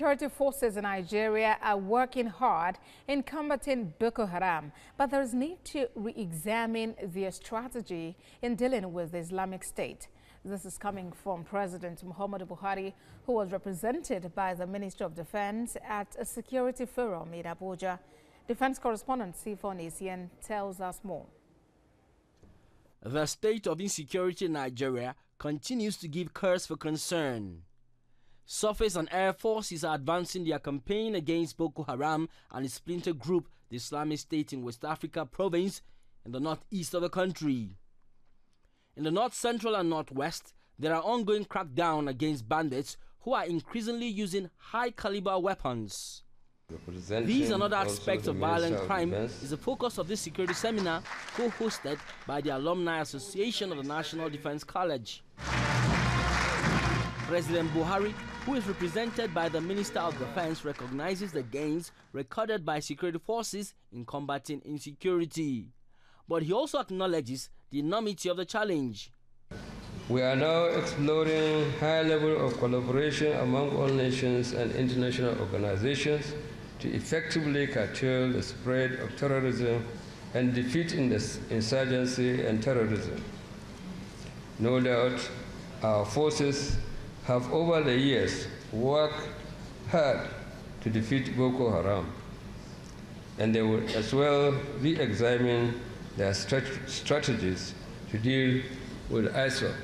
Security forces in Nigeria are working hard in combating Boko Haram, but there is need to re-examine their strategy in dealing with the Islamic State. This is coming from President Muhammadu Buhari, who was represented by the Minister of Defense at a security forum in Abuja. Defense correspondent Sifon Isian tells us more. The state of insecurity in Nigeria continues to give cause for concern. Surface and Air Forces are advancing their campaign against Boko Haram and its splinter group, the Islamic State in West Africa province in the northeast of the country. In the north central and northwest, there are ongoing crackdown against bandits who are increasingly using high-caliber weapons. These and other aspects of violent crime is the focus of this security seminar co-hosted by the Alumni Association of the National Defense College. President Buhari, who is represented by the Minister of Defense, recognizes the gains recorded by security forces in combating insecurity. But he also acknowledges the enormity of the challenge. We are now exploring high level of collaboration among all nations and international organizations to effectively curtail the spread of terrorism and defeat insurgency and terrorism. No doubt, our forces have over the years worked hard to defeat Boko Haram, and they will as well re-examine their strategies to deal with ISIL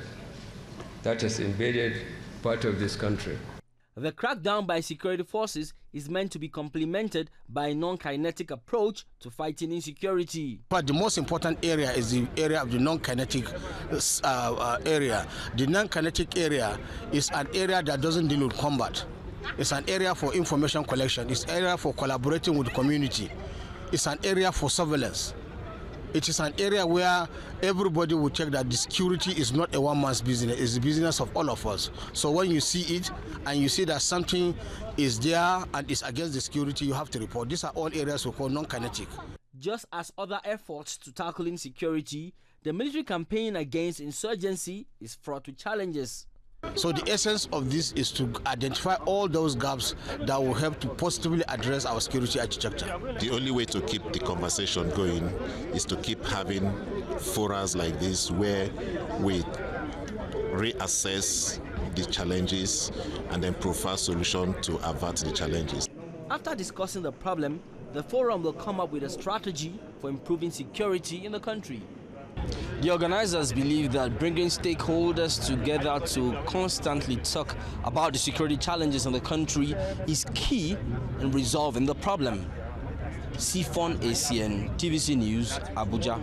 that has invaded part of this country. The crackdown by security forces is meant to be complemented by a non-kinetic approach to fighting insecurity. But the most important area is the area of the non-kinetic area. The non-kinetic area is an area that doesn't deal with combat. It's an area for information collection. It's an area for collaborating with the community. It's an area for surveillance. It is an area where everybody will check that the security is not a one-man's business, it's the business of all of us. So when you see it and you see that something is there and is against the security, you have to report. These are all areas we call non-kinetic. Just as other efforts to tackle insecurity, the military campaign against insurgency is fraught with challenges. So the essence of this is to identify all those gaps that will help to positively address our security architecture. The only way to keep the conversation going is to keep having forums like this where we reassess the challenges and then provide solutions to avert the challenges. After discussing the problem, the forum will come up with a strategy for improving security in the country. The organizers believe that bringing stakeholders together to constantly talk about the security challenges in the country is key in resolving the problem. Sifon Isian, TVC News, Abuja.